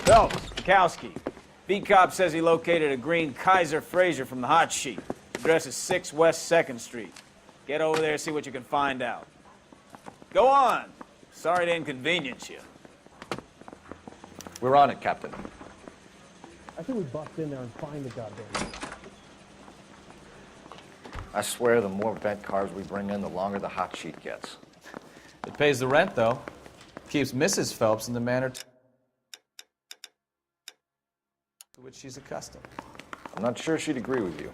Phelps, Kowski. B-Cop says he located a green Kaiser Fraser from the hot sheet. Address is 6 West 2nd Street. Get over there, see what you can find out. Go on. Sorry to inconvenience you. We're on it, Captain. I think we bust in there and find the goddamn. I swear the more bent cars we bring in, the longer the hot sheet gets. It pays the rent, though. Keeps Mrs. Phelps in the manner to which she's accustomed. I'm not sure she'd agree with you.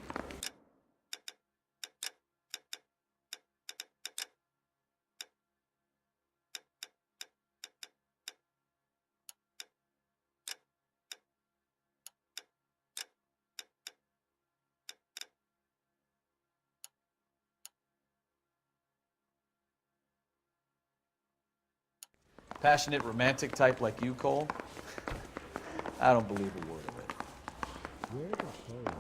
Passionate, romantic type like you, Cole? I don't believe a word of it. Where's the phone?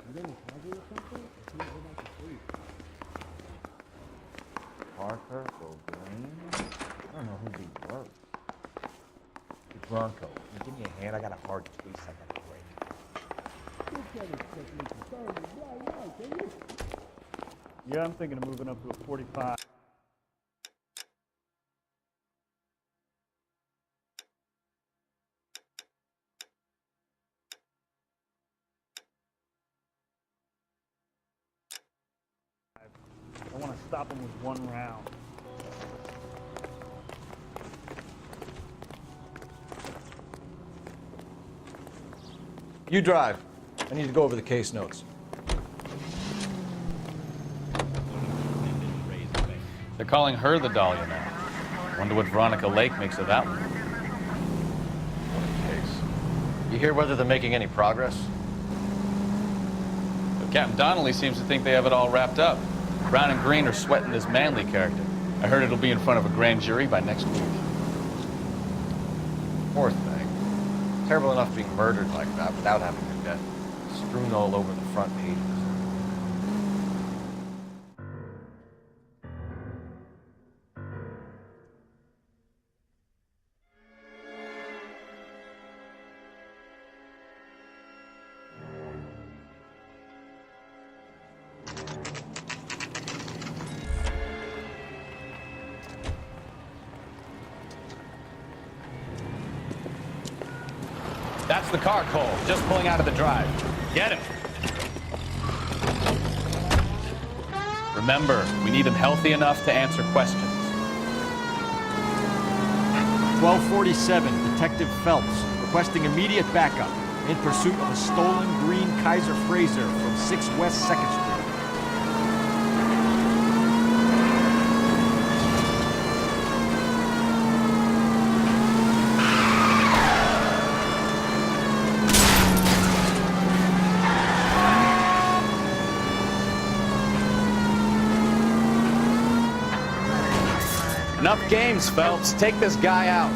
You didn't cover or something? Or can you go back to sleep? Parker or Green? I don't know who'd be worse. The Bronco. Give me a hand. I got a hard case I got to break. Yeah, I'm thinking of moving up to a 45. I want to stop him with one round. You drive. I need to go over the case notes. They're calling her the Dahlia now. Wonder what Veronica Lake makes of that one. What a case. You hear whether they're making any progress? But Captain Donnelly seems to think they have it all wrapped up. Brown and Green are sweating this Manley character. I heard it'll be in front of a grand jury by next week. Poor thing. Terrible enough being murdered like that without having her death strewn all over the front pages. That's the car, Cole. Just pulling out of the drive. Get him. Remember, we need him healthy enough to answer questions. 1247, Detective Phelps, requesting immediate backup in pursuit of a stolen green Kaiser Fraser from 6 West 2nd Street. Enough games, Phelps. Take this guy out.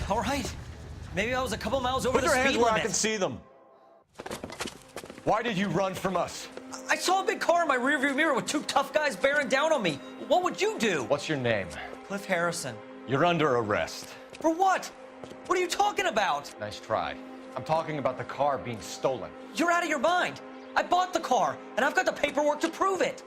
All right. Maybe I was a couple miles over Put the your speed hands limit. where I can see them. Why did you run from us? I saw a big car in my rearview mirror with two tough guys bearing down on me. What would you do? What's your name? Cliff Harrison. You're under arrest. For what? What are you talking about? Nice try. I'm talking about the car being stolen. You're out of your mind. I bought the car, and I've got the paperwork to prove it.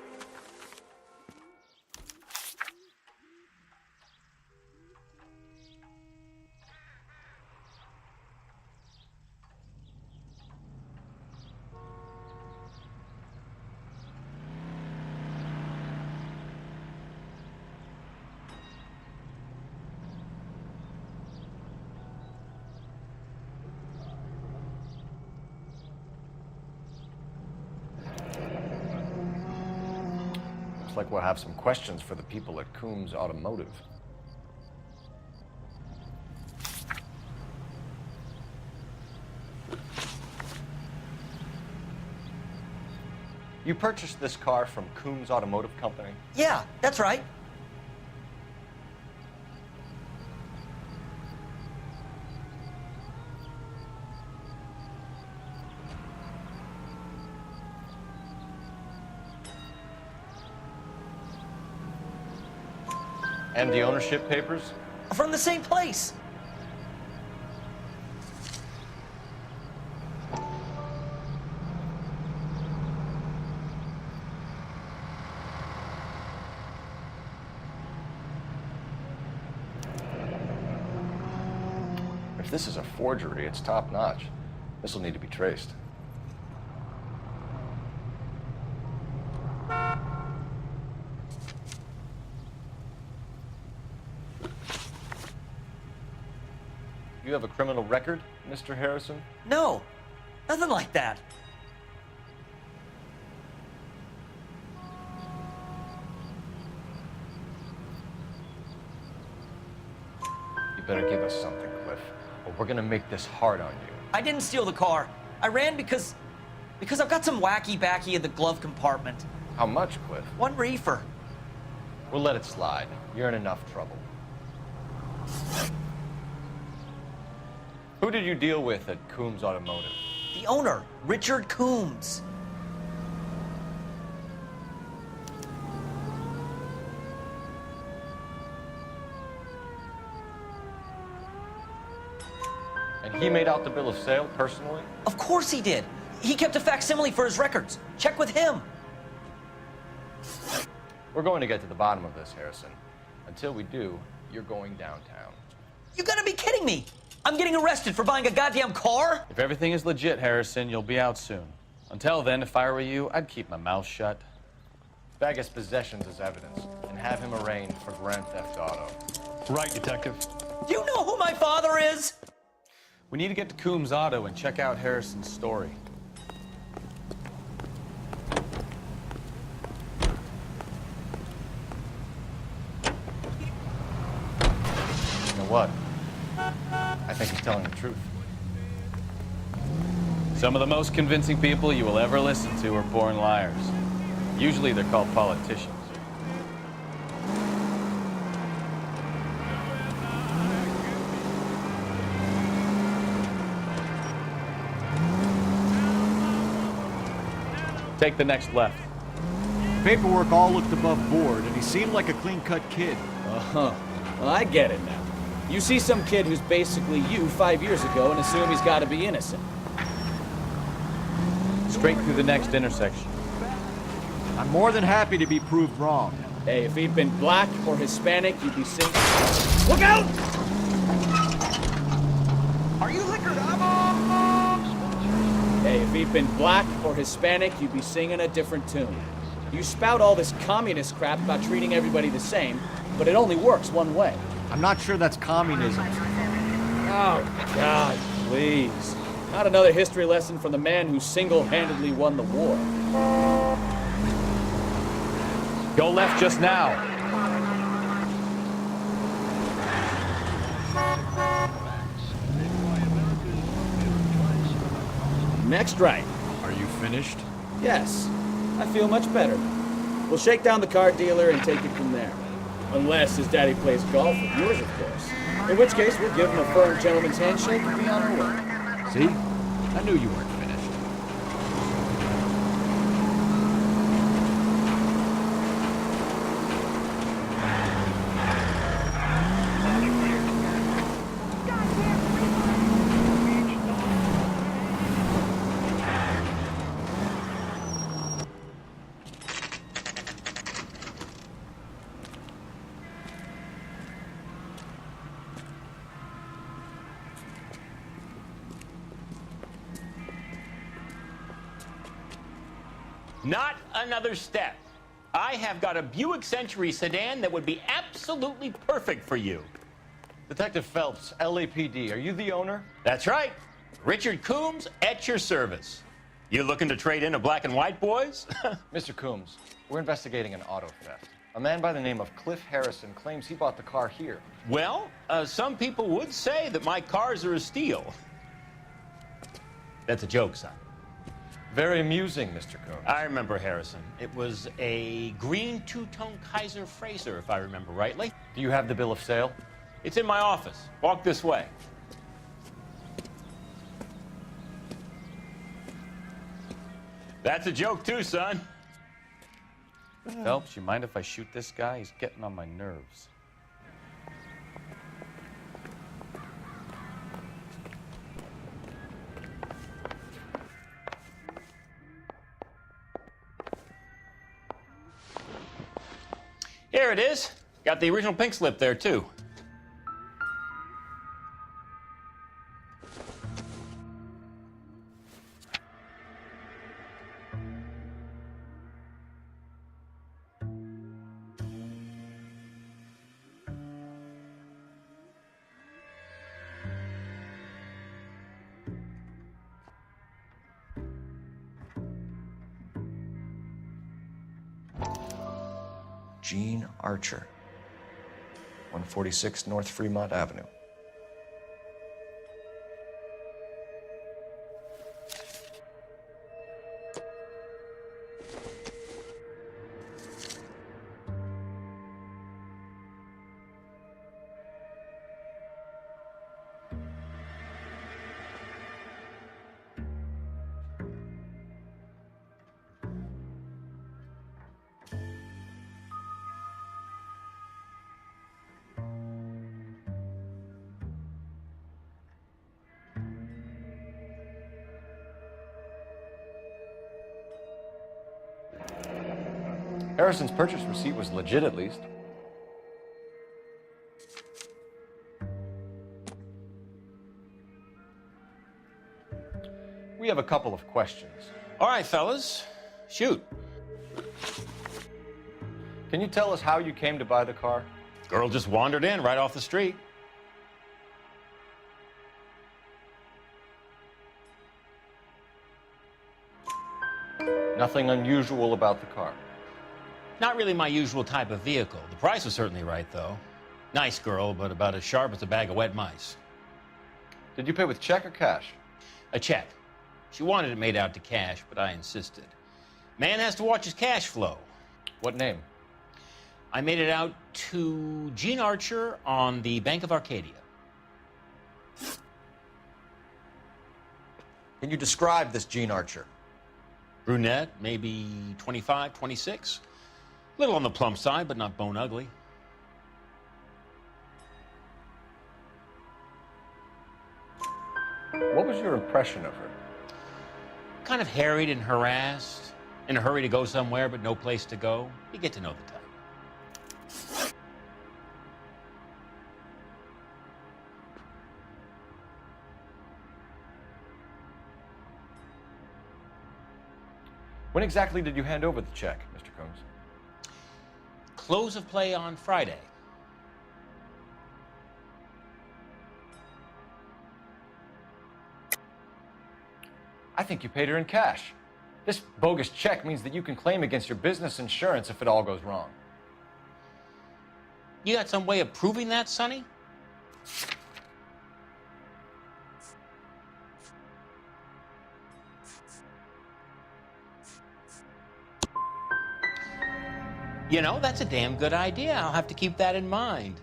Looks like we'll have some questions for the people at Coombs Automotive. You purchased this car from Coombs Automotive Company? Yeah, that's right. And the ownership papers? From the same place. If this is a forgery, it's top-notch. This will need to be traced. You have a criminal record, Mr. Harrison? No, nothing like that. You better give us something, Cliff, or we're gonna make this hard on you. I didn't steal the car. I ran because I've got some wacky backy in the glove compartment. How much, Cliff? 1 reefer. We'll let it slide. You're in enough trouble. Who did you deal with at Coombs Automotive? The owner, Richard Coombs. And he made out the bill of sale personally? Of course he did. He kept a facsimile for his records. Check with him. We're going to get to the bottom of this, Harrison. Until we do, you're going downtown. You gotta be kidding me. I'm getting arrested for buying a goddamn car? If everything is legit, Harrison, you'll be out soon. Until then, if I were you, I'd keep my mouth shut. Bag his possessions as evidence and have him arraigned for Grand Theft Auto. Right, Detective. Do you know who my father is? We need to get to Coombs Auto and check out Harrison's story. You know what? I think he's telling the truth. Some of the most convincing people you will ever listen to are born liars. Usually they're called politicians. Take the next left. Paperwork all looked above board, and he seemed like a clean-cut kid. Uh-huh. Well, I get it now. You see some kid who's basically you 5 years ago and assume he's got to be innocent. Straight through the next intersection. I'm more than happy to be proved wrong. Hey, if he'd been black or Hispanic, you'd be singing. Look out! Are you liquored up? Hey, if he'd been black or Hispanic, you'd be singing a different tune. You spout all this communist crap about treating everybody the same, but it only works one way. I'm not sure that's communism. Oh, God, please. Not another history lesson from the man who single-handedly won the war. Go left just now. Next right. Are you finished? Yes, I feel much better. We'll shake down the car dealer and take it from there. Unless his daddy plays golf with yours, of course. In which case, we'll give him a firm gentleman's handshake and be on our way. See? I knew you weren't finished. Not another step. I have got a Buick Century sedan that would be absolutely perfect for you. Detective Phelps, LAPD, are you the owner? That's right. Richard Coombs at your service. You looking to trade in a black and white, boys? Mr. Coombs, we're investigating an auto theft. A man by the name of Cliff Harrison claims he bought the car here. Well, some people would say that my cars are a steal. That's a joke, son. Very amusing, Mr. Coombs. I remember Harrison. It was a green two-tone Kaiser Frazer, if I remember rightly. Do you have the bill of sale? It's in my office. Walk this way. That's a joke too, son. Phelps, you mind if I shoot this guy? He's getting on my nerves. Here it is. Got the original pink slip there, too. Gene Archer, 146 North Fremont Avenue. Harrison's purchase receipt was legit, at least. We have a couple of questions. All right, fellas. Shoot. Can you tell us how you came to buy the car? Girl just wandered in right off the street. Nothing unusual about the car. Not really my usual type of vehicle. The price was certainly right, though. Nice girl, but about as sharp as a bag of wet mice. Did you pay with check or cash? A check. She wanted it made out to cash, but I insisted. Man has to watch his cash flow. What name? I made it out to Gene Archer on the Bank of Arcadia. Can you describe this Gene Archer? Brunette, maybe 25, 26. Little on the plump side, but not bone ugly. What was your impression of her? Kind of harried and harassed. In a hurry to go somewhere, but no place to go. You get to know the type. When exactly did you hand over the check, Mr. Combs? Close of play on Friday. I think you paid her in cash. This bogus check means that you can claim against your business insurance if it all goes wrong. You got some way of proving that, Sonny? You know, that's a damn good idea. I'll have to keep that in mind.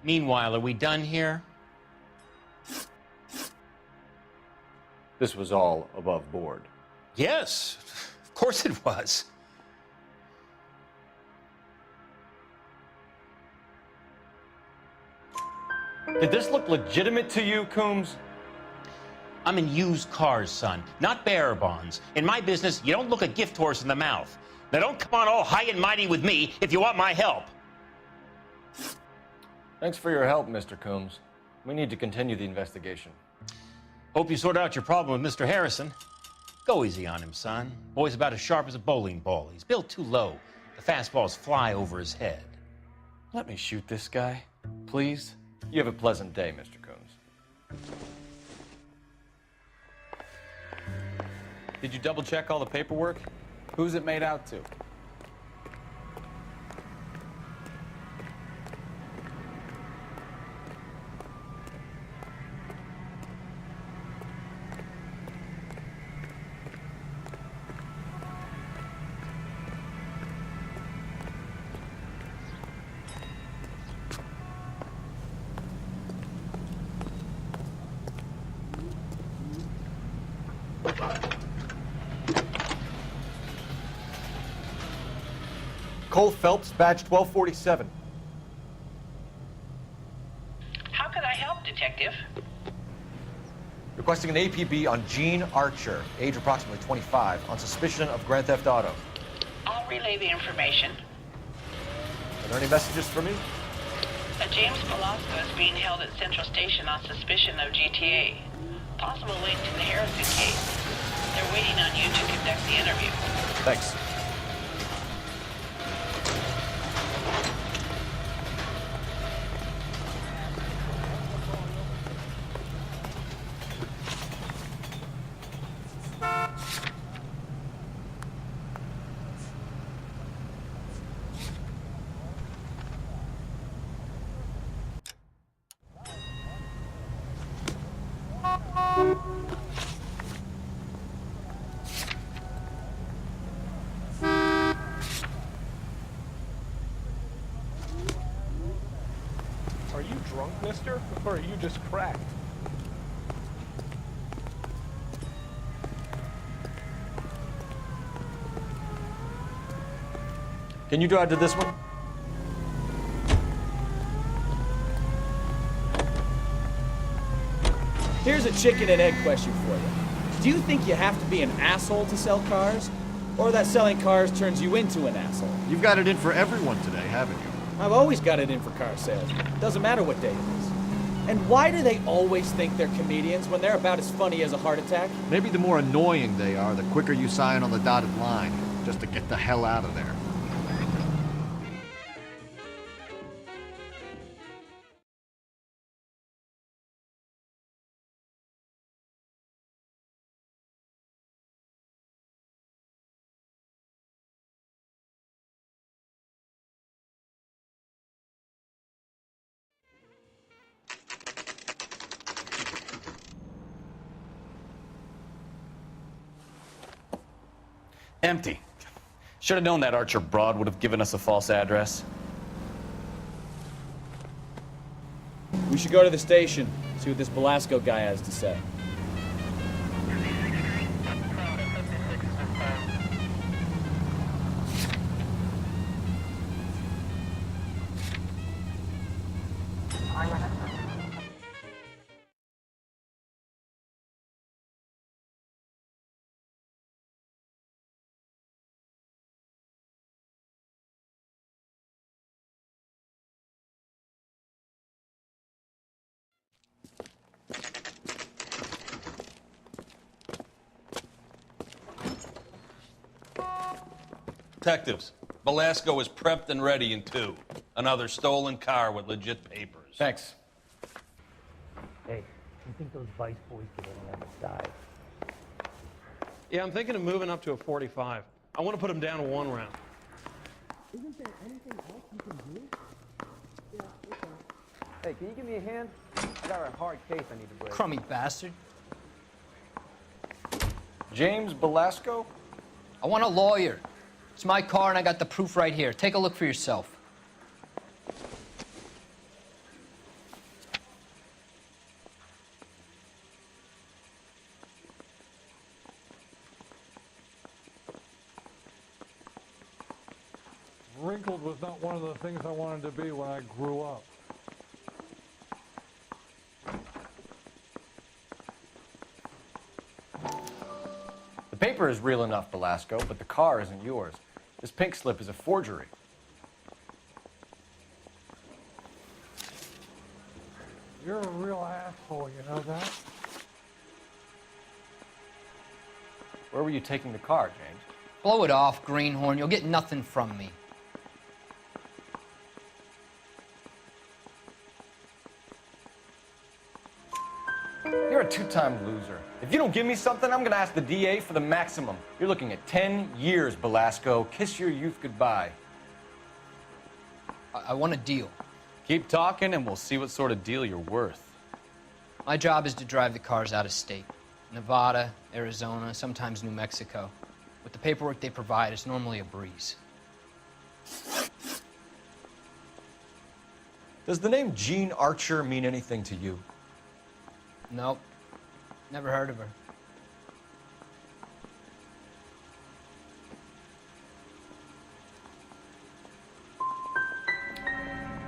Meanwhile, are we done here? This was all above board. Yes, of course it was. Did this look legitimate to you, Coombs? I'm in used cars, son, not bearer bonds. In my business, you don't look a gift horse in the mouth. Now don't come on all high and mighty with me if you want my help. Thanks for your help, Mr. Coombs. We need to continue the investigation. Hope you sort out your problem with Mr. Harrison. Go easy on him, son. Boy's about as sharp as a bowling ball. He's built too low. The fastballs fly over his head. Let me shoot this guy, please. You have a pleasant day, Mr. Coombs. Did you double check all the paperwork? Who's it made out to? Cole Phelps, badge 1247. How can I help, Detective? Requesting an APB on Gene Archer, age approximately 25, on suspicion of Grand Theft Auto. I'll relay the information. Are there any messages for me? James Velasco is being held at Central Station on suspicion of GTA. Possible link to the Harrison case. They're waiting on you to conduct the interview. Thanks. Are you drunk, mister? Or are you just cracked? Can you drive to this one? Here's a chicken and egg question for you. Do you think you have to be an asshole to sell cars? Or that selling cars turns you into an asshole? You've got it in for everyone today, haven't you? I've always got it in for car sales. Doesn't matter what day it is. And why do they always think they're comedians when they're about as funny as a heart attack? Maybe the more annoying they are, the quicker you sign on the dotted line, just to get the hell out of there. Empty. Should have known that Archer broad would have given us a false address. We should go to the station, see what this Velasco guy has to say. Detectives, Velasco is prepped and ready in 2. Another stolen car with legit papers. Thanks. Hey, you think those Vice boys get any on the side? Yeah, I'm thinking of moving up to a 45. I want to put him down to 1 round. Isn't there anything else you can do? Hey, can you give me a hand? I got a hard case I need to break. Crummy bastard. James Velasco? I want a lawyer. It's my car and I got the proof right here. Take a look for yourself. Wrinkled was not one of the things I wanted to be when I grew up. The paper is real enough, Velasco, but the car isn't yours. This pink slip is a forgery. You're a real asshole, you know that? Where were you taking the car, James? Blow it off, greenhorn. You'll get nothing from me. You're a two-time loser. If you don't give me something, I'm gonna ask the DA for the maximum. You're looking at 10 years, Velasco. Kiss your youth goodbye. I want a deal. Keep talking and we'll see what sort of deal you're worth. My job is to drive the cars out of state. Nevada, Arizona, sometimes New Mexico. With the paperwork they provide, it's normally a breeze. Does the name Jean Archer mean anything to you? Nope. Never heard of her.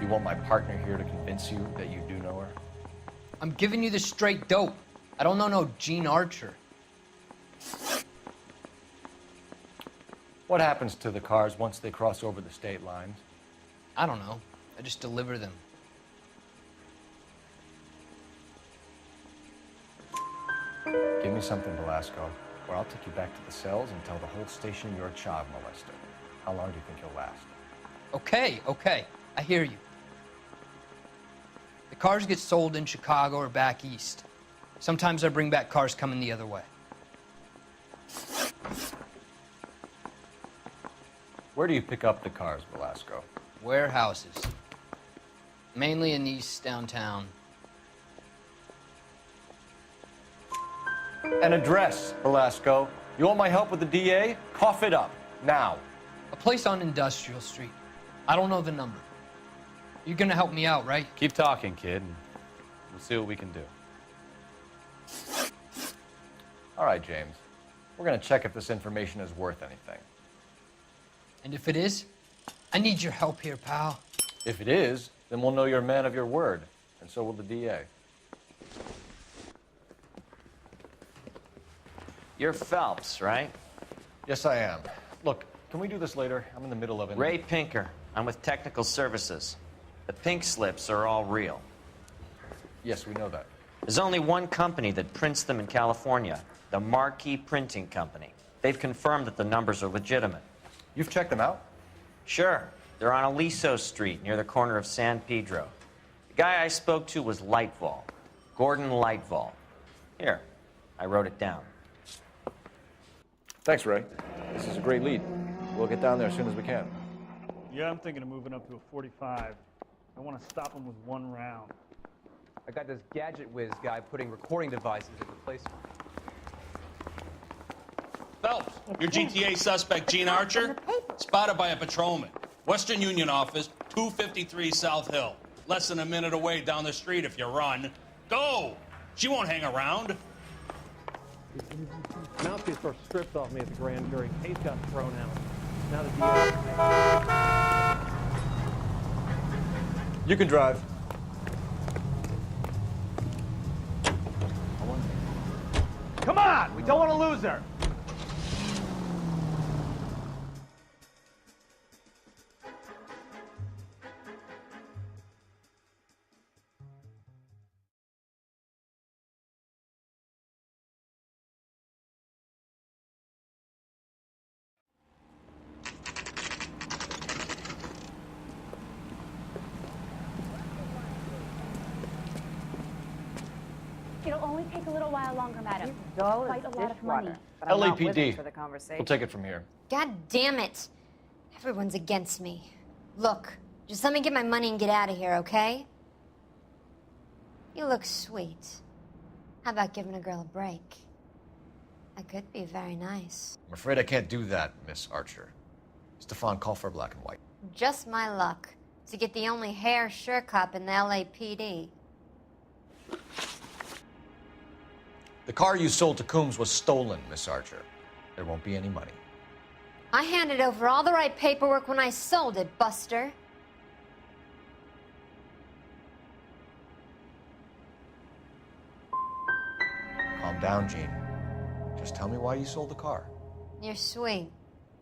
You want my partner here to convince you that you do know her? I'm giving you the straight dope. I don't know no Jean Archer. What happens to the cars once they cross over the state lines? I don't know. I just deliver them. Give me something, Velasco, or I'll take you back to the cells and tell the whole station you're a child molester. How long do you think you'll last? Okay. I hear you. The cars get sold in Chicago or back east. Sometimes I bring back cars coming the other way. Where do you pick up the cars, Velasco? Warehouses. Mainly in East downtown. An address, Velasco. You want my help with the DA? Cough it up, now. A place on Industrial Street. I don't know the number. You're gonna help me out, right? Keep talking, kid, and we'll see what we can do. All right, James. We're gonna check if this information is worth anything. And if it is, I need your help here, pal. If it is, then we'll know you're a man of your word, and so will the DA. You're Phelps, right? Yes, I am. Look, can we do this later? I'm in the middle of it. Ray Pinker. I'm with Technical Services. The pink slips are all real. Yes, we know that. There's only one company that prints them in California, the Marquee Printing Company. They've confirmed that the numbers are legitimate. You've checked them out? Sure. They're on Aliso Street, near the corner of San Pedro. The guy I spoke to was Lightval. Gordon Lightval. Here, I wrote it down. Thanks, Ray. This is a great lead. We'll get down there as soon as we can. Yeah, I'm thinking of moving up to a 45. I want to stop him with one round. I got this gadget whiz guy putting recording devices in replacement. Phelps, your GTA suspect, Gene Archer, spotted by a patrolman. Western Union office, 253 South Hill. Less than a minute away down the street if you run. Go! She won't hang around. Mouthpiece were stripped off me at the grand jury. Case got thrown out. Now the DA. You can drive. Come on! We don't want to lose her! It'll only take a little while longer, madam. Dull as Quite a lot of money. dishwater. But I'm not with it LAPD. for the conversation. We'll take it from here. God damn it. Everyone's against me. Look, just let me get my money and get out of here, okay? You look sweet. How about giving a girl a break? That could be very nice. I'm afraid I can't do that, Miss Archer. Stefan, call for black and white. Just my luck to get the only hair sure cop in the LAPD. The car you sold to Coombs was stolen, Miss Archer. There won't be any money. I handed over all the right paperwork when I sold it, Buster. Calm down, Gene. Just tell me why you sold the car. You're sweet.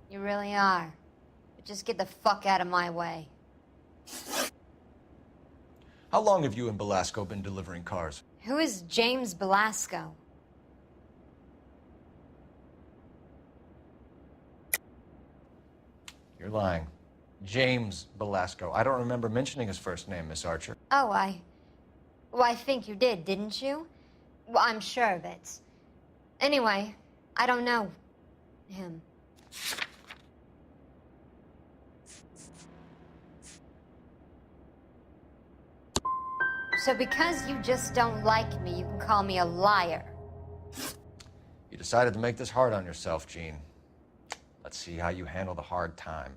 You really are. But just get the fuck out of my way. How long have you and Belasco been delivering cars? Who is James Belasco? You're lying. James Belasco. I don't remember mentioning his first name, Miss Archer. Oh, Well, I think you did, didn't you? Well, I'm sure of it. Anyway, I don't know him. So because you just don't like me, you can call me a liar. You decided to make this hard on yourself, Gene. Let's see how you handle the hard time.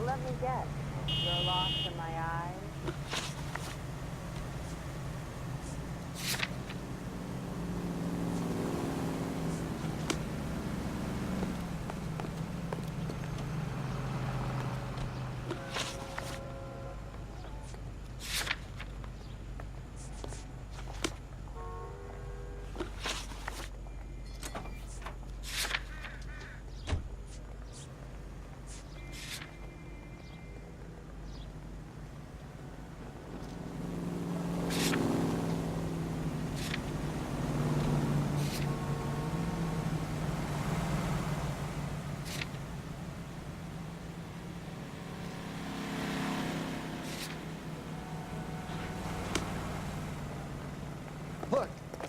Let me guess. You're lost in my eyes.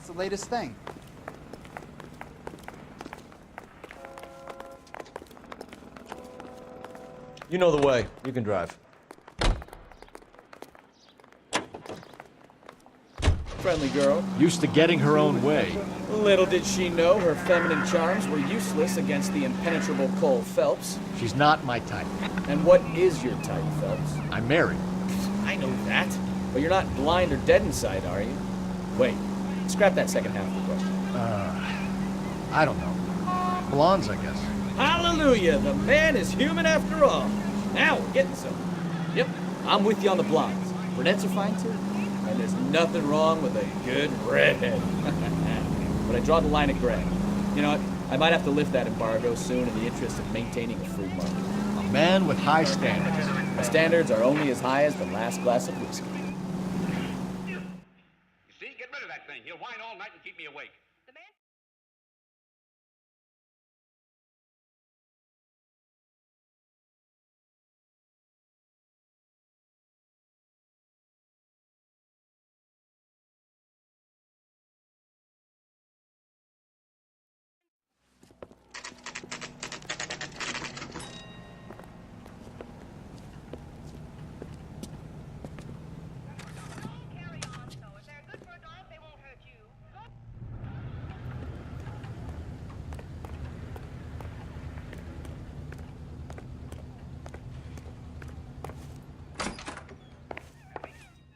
the latest thing? You know the way. You can drive. Friendly girl. Used to getting her own way. Little did she know her feminine charms were useless against the impenetrable Cole Phelps. She's not my type. And what is your type, Phelps? I'm married. I know that. But you're not blind or dead inside, are you? Wait. Scrap that second half of the question. I don't know. Blondes, I guess. Hallelujah! The man is human after all. Now we're getting somewhere. Yep, I'm with you on the blondes. Brunettes are fine too. And there's nothing wrong with a good redhead. But I draw the line at gray. You know what? I might have to lift that embargo soon in the interest of maintaining a free market. A man with high standards. My standards are only as high as the last glass of whiskey. You see? Get rid of that thing. He'll whine all night and keep me awake.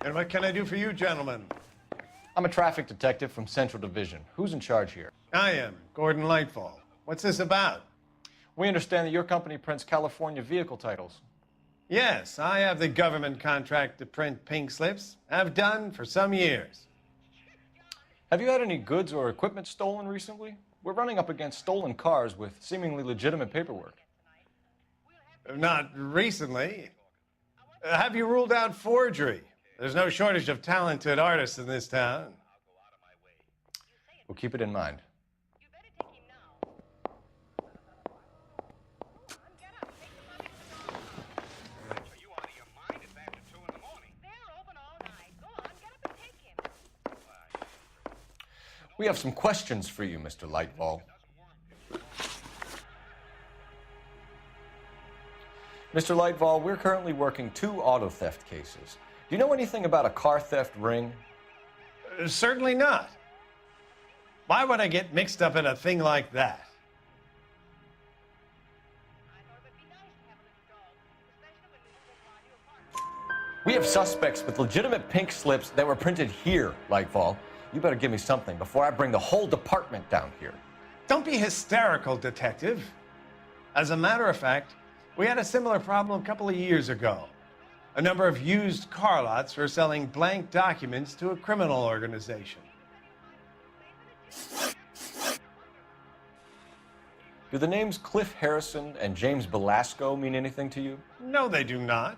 And what can I do for you, gentlemen? I'm a traffic detective from Central Division. Who's in charge here? I am, Gordon Lightfall. What's this about? We understand that your company prints California vehicle titles. Yes, I have the government contract to print pink slips. I've done for some years. Have you had any goods or equipment stolen recently? We're running up against stolen cars with seemingly legitimate paperwork. Not recently. Have you ruled out forgery? There's no shortage of talented artists in this town. We'll keep it in mind. We have some questions for you, Mr. Lightfall. Mr. Lightfall, we're currently working 2 auto theft cases. Do you know anything about a car theft ring? Certainly not. Why would I get mixed up in a thing like that? We have suspects with legitimate pink slips that were printed here, Lightfall. You better give me something before I bring the whole department down here. Don't be hysterical, Detective. As a matter of fact, we had a similar problem a couple of years ago. A number of used car lots were selling blank documents to a criminal organization. Do the names Cliff Harrison and James Belasco mean anything to you? No, they do not.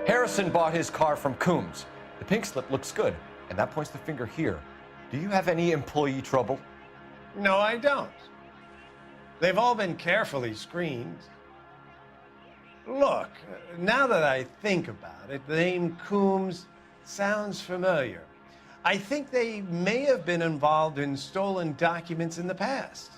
Harrison bought his car from Coombs. The pink slip looks good, and that points the finger here. Do you have any employee trouble? No, I don't. They've all been carefully screened. Look, now that I think about it, the name Coombs sounds familiar. I think they may have been involved in stolen documents in the past.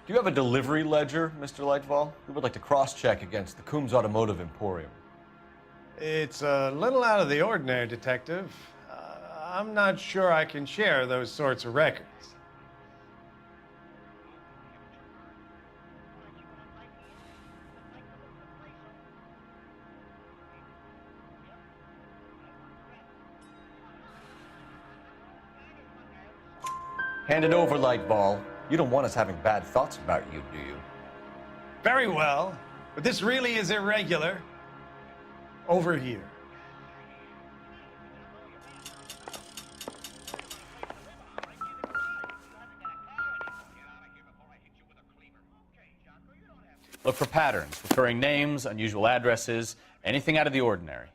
Do you have a delivery ledger, Mr. Lightfall? We would like to cross-check against the Coombs Automotive Emporium. It's a little out of the ordinary, Detective. I'm not sure I can share those sorts of records. Hand it over, Lightfall. You don't want us having bad thoughts about you, do you? Very well, but this really is irregular. Over here. Look for patterns, recurring names, unusual addresses, anything out of the ordinary.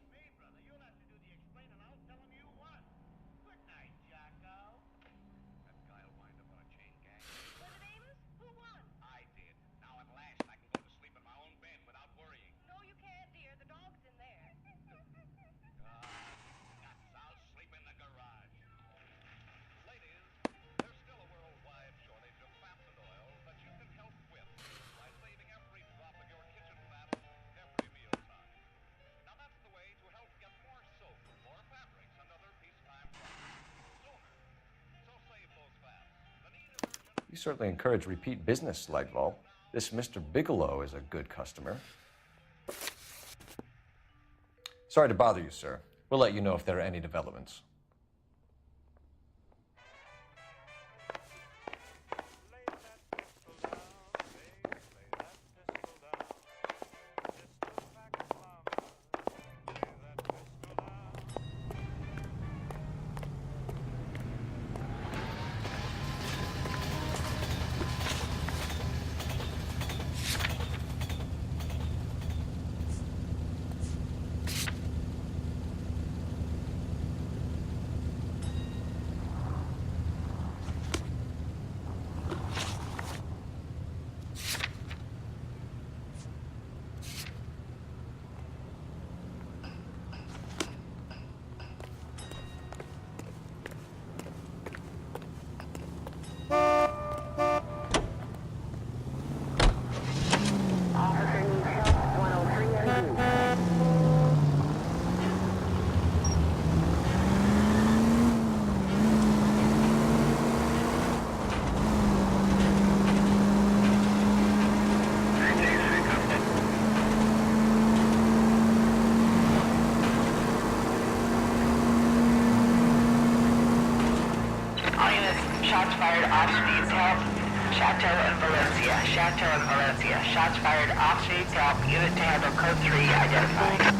You certainly encourage repeat business, Lightval. This Mr. Bigelow is a good customer. Sorry to bother you, sir. We'll let you know if there are any developments. Shots fired off speeds, help. Chateau and Valencia. Chateau and Valencia. Shots fired off speeds, help. Unit to handle code 3 identified.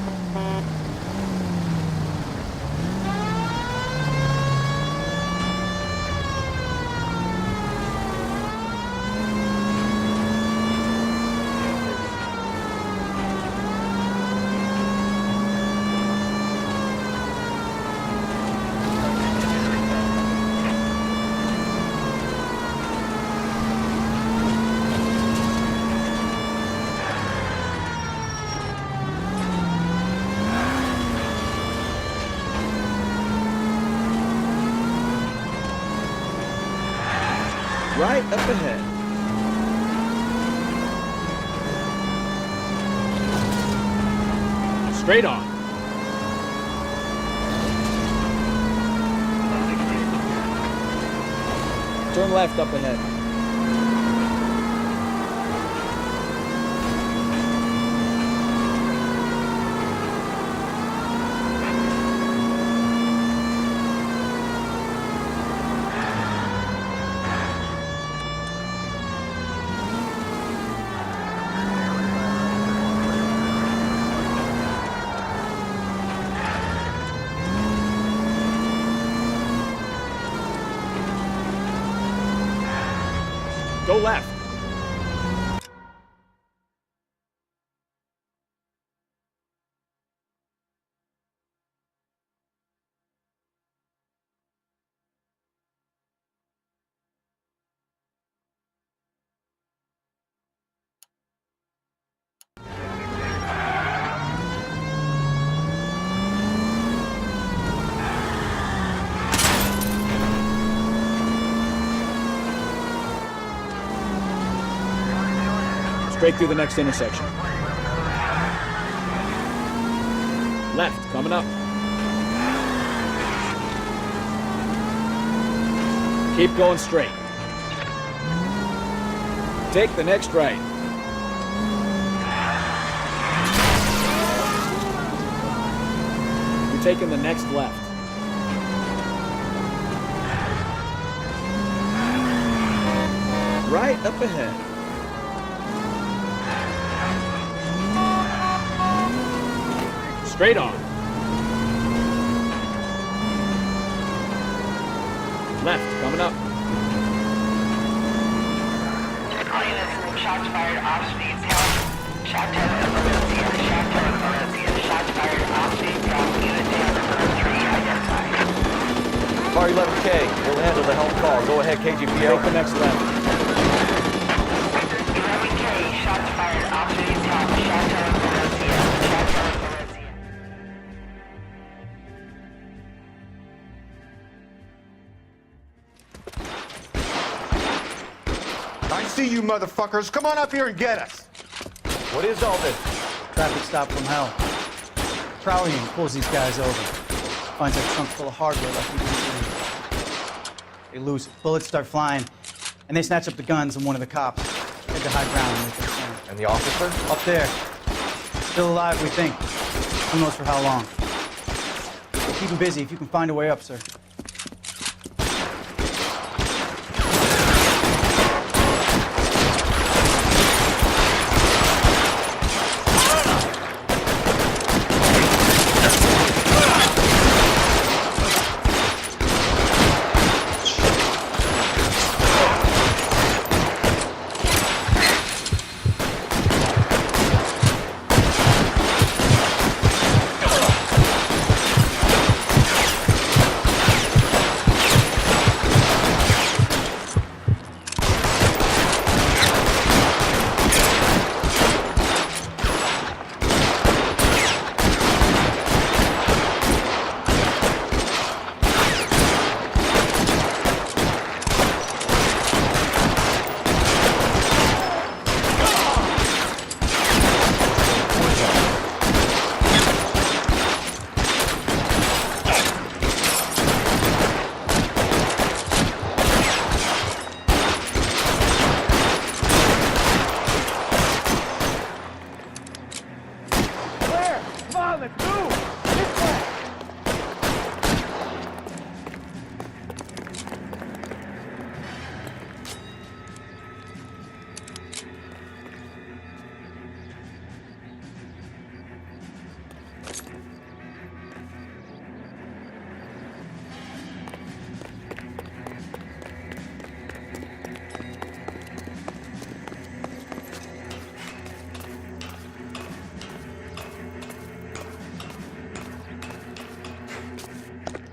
Right up ahead. Straight on. Turn left up ahead. Go left. Straight through the next intersection. Left, coming up. Keep going straight. Take the next right. You're taking the next left. Right up ahead. Straight on. Left, coming up. All units, shots fired off speeds, help. Chateau and Valencia. Chateau and Valencia. Shots fired off the drop. Unit down. First 3 identified. Car 11K, we'll handle the help call. Go ahead, KGPO. Take the next left. 11K. Shots fired off the top. Chateau and Valencia. Chateau and Valencia. I see you motherfuckers. Come on up here and get us. What is all this? Traffic stop from hell. Trolley unit pulls these guys over. Finds a trunk full of hardware left in the They lose it. Bullets start flying, and they snatch up the guns and one of the cops. Head to high ground and make their stand. And the officer? Up there. Still alive, we think. Who knows for how long. Keep him busy if you can find a way up, sir.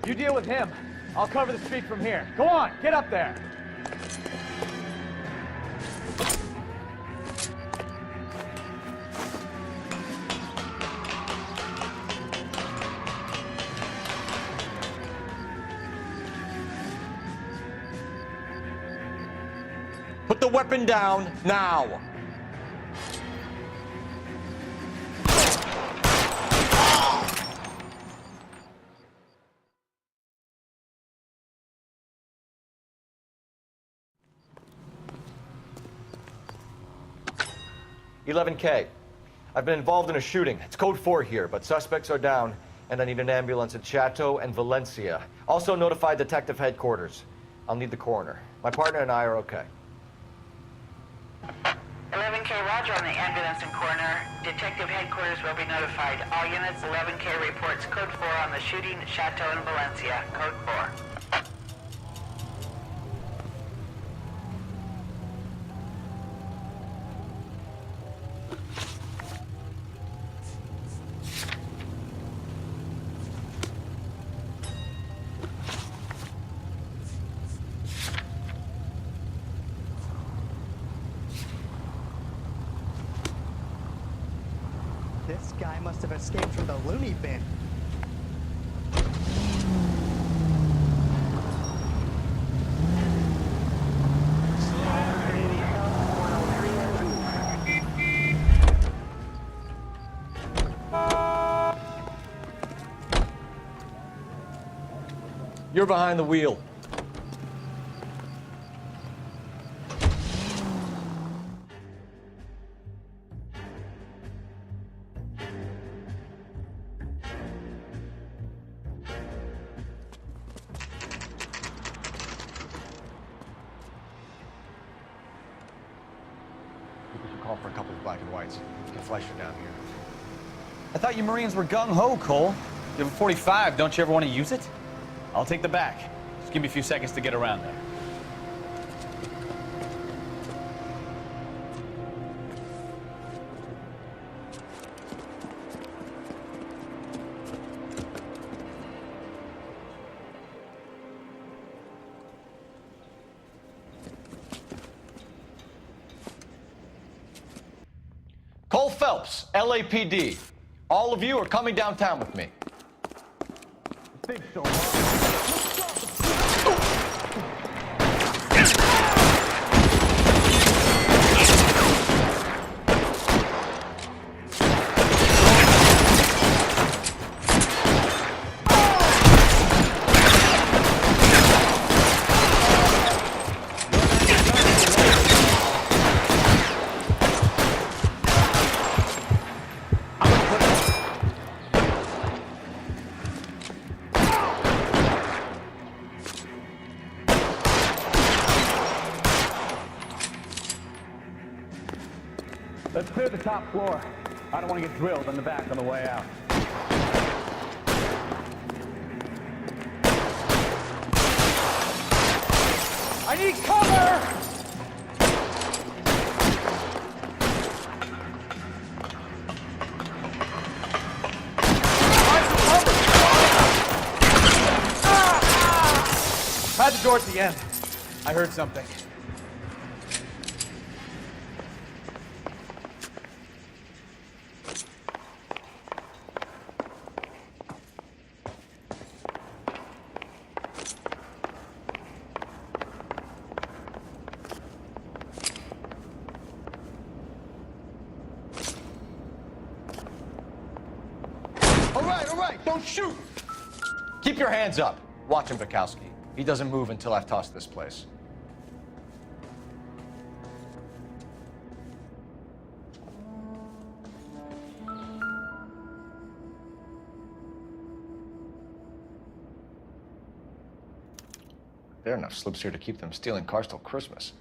You deal with him. I'll cover the street from here. Go on, get up there. Put the weapon down now. $11K. I've been involved in a shooting. It's code 4 here, but suspects are down, and I need an ambulance at Chateau and Valencia. Also notify detective headquarters. I'll need the coroner. My partner and I are okay. 11K, roger on the ambulance and coroner. Detective headquarters will be notified. All units, 11K reports code 4 on the shooting at Chateau and Valencia. Code 4. This guy must have escaped from the loony bin. You're behind the wheel. Call for a couple of black and whites. Get Fleischer down here. I thought you Marines were gung-ho, Cole. You have a 45. Don't you ever want to use it? I'll take the back. Just give me a few seconds to get around there. Phelps, LAPD. All of you are coming downtown with me. Think so, Let's clear the top floor. I don't want to get drilled in the back on the way out. I need cover! Had the door at the end. I heard something. All right, don't shoot! Keep your hands up. Watch him, Bukowski. He doesn't move until I've tossed this place. There are enough slips here to keep them stealing cars till Christmas.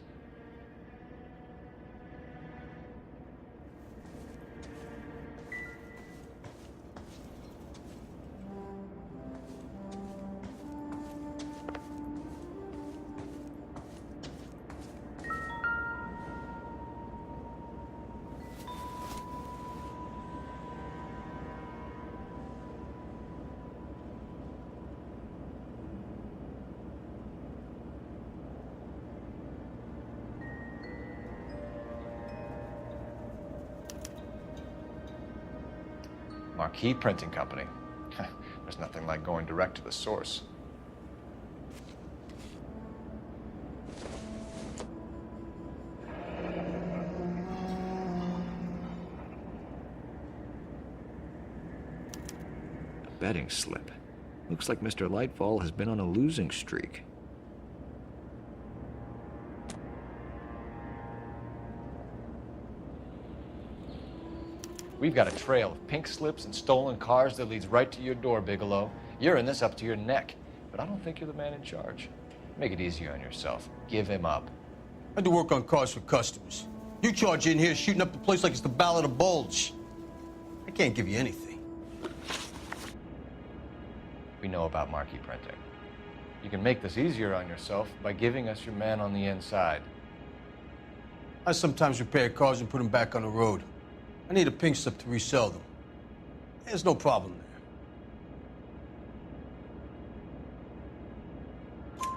Marquee Printing Company. There's nothing like going direct to the source. A betting slip. Looks like Mr. Lightfall has been on a losing streak. We've got a trail of pink slips and stolen cars that leads right to your door, Bigelow. You're in this up to your neck, but I don't think you're the man in charge. Make it easier on yourself. Give him up. I do work on cars for customers. You charge in here shooting up the place like it's the Ballad of Bulge. I can't give you anything. We know about Marquee Printing. You can make this easier on yourself by giving us your man on the inside. I sometimes repair cars and put them back on the road. I need a pink slip to resell them. There's no problem there.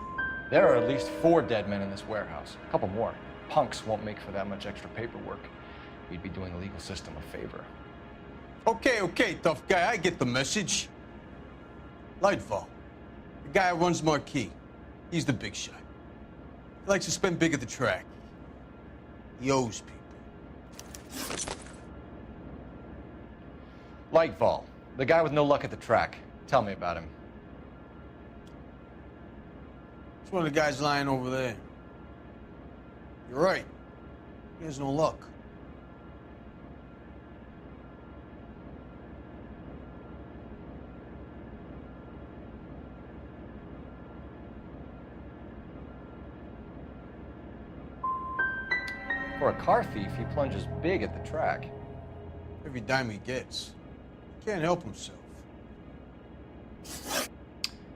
There are at least 4 dead men in this warehouse. A couple more. Punks won't make for that much extra paperwork. We'd be doing the legal system a favor. Okay, tough guy, I get the message. Lightfall, the guy who runs Marquee. He's the big shot. He likes to spend big at the track. He owes people. Lightfall, the guy with no luck at the track. Tell me about him. It's one of the guys lying over there. You're right. He has no luck. For a car thief, he plunges big at the track. Every dime he gets. He can't help himself.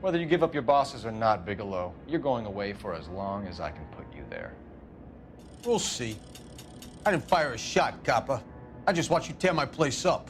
Whether you give up your bosses or not, Bigelow, you're going away for as long as I can put you there. We'll see. I didn't fire a shot, copper. I just watched you tear my place up.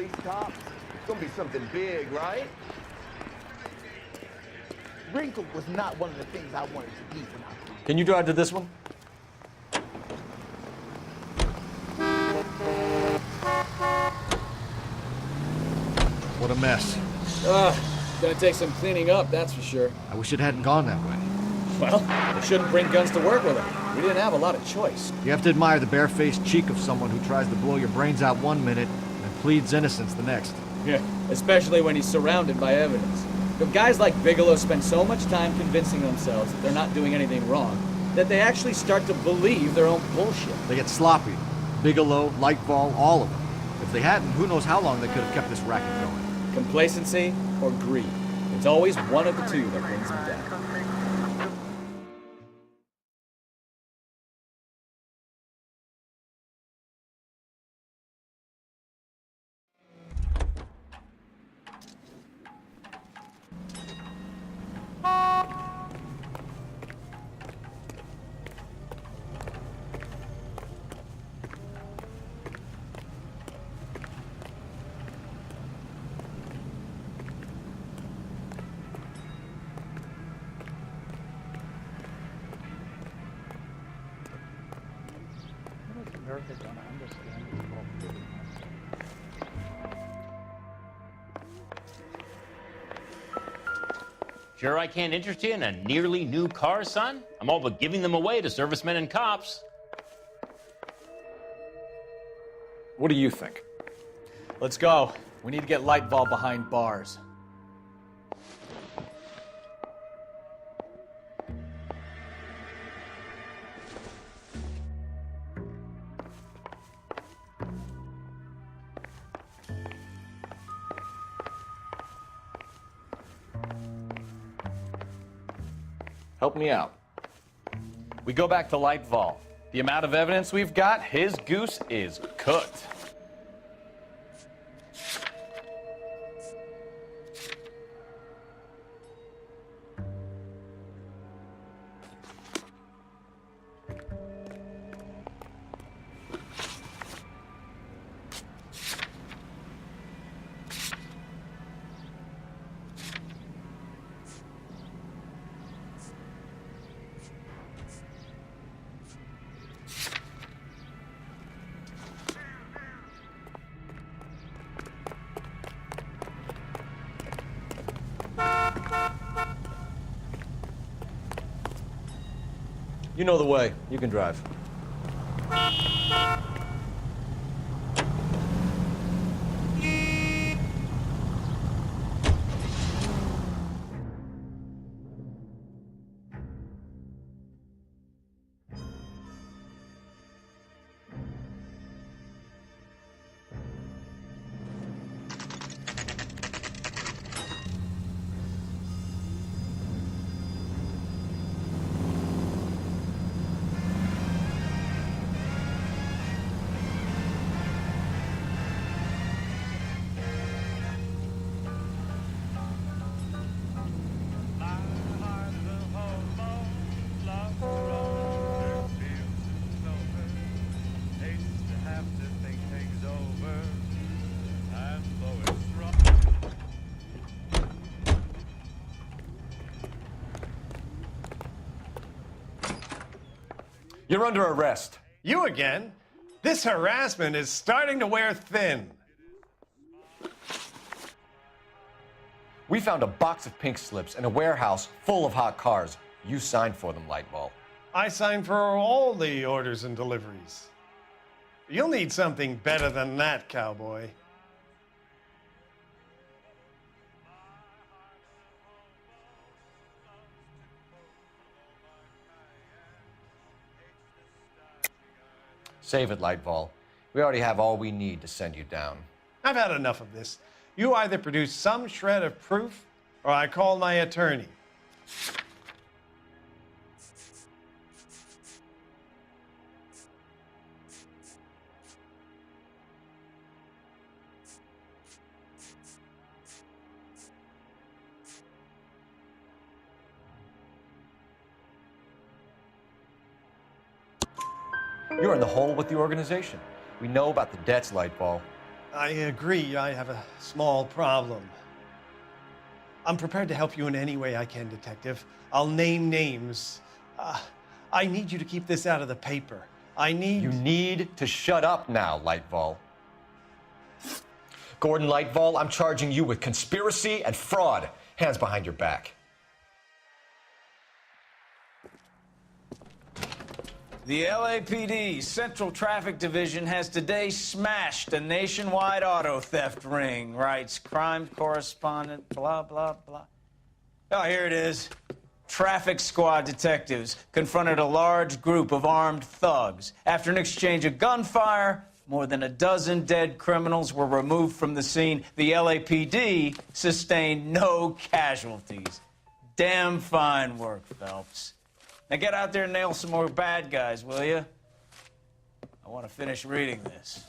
police cops? It's gonna be something big, right? Wrinkle was not one of the things I wanted to be when I was. Can you drive to this one? What a mess. Gonna take some cleaning up, that's for sure. I wish it hadn't gone that way. Well, they shouldn't bring guns to work with them. We didn't have a lot of choice. You have to admire the barefaced cheek of someone who tries to blow your brains out one minute and pleads innocence the next. Yeah, especially when he's surrounded by evidence. But guys like Bigelow spend so much time convincing themselves that they're not doing anything wrong that they actually start to believe their own bullshit. They get sloppy. Bigelow, Lightball, all of them. If they hadn't, who knows how long they could have kept this racket going. Complacency or greed. It's always one of the two that brings them down. America gonna understand this whole thing? Sure I can't interest you in a nearly new car, son? I'm all but giving them away to servicemen and cops. What do you think? Let's go. We need to get Lightball behind bars. Help me out. We go back to Lightball. The amount of evidence we've got, his goose is cooked. You know the way. You can drive. You're under arrest. You again? This harassment is starting to wear thin. We found a box of pink slips in a warehouse full of hot cars. You signed for them, Lightball. I signed for all the orders and deliveries. You'll need something better than that, cowboy. Save it, Lightball. We already have all we need to send you down. I've had enough of this. You either produce some shred of proof, or I call my attorney. You're in the hole with the organization. We know about the debts, Lightball. I agree, I have a small problem. I'm prepared to help you in any way I can, Detective. I'll name names. I need you to keep this out of the paper. You need to shut up now, Lightval. Gordon Lightval, I'm charging you with conspiracy and fraud. Hands behind your back. The LAPD Central Traffic Division has today smashed a nationwide auto theft ring, writes crime correspondent, blah, blah, blah. Oh, here it is. Traffic squad detectives confronted a large group of armed thugs. After an exchange of gunfire, more than a dozen dead criminals were removed from the scene. The LAPD sustained no casualties. Damn fine work, Phelps. Now get out there and nail some more bad guys, will you? I want to finish reading this.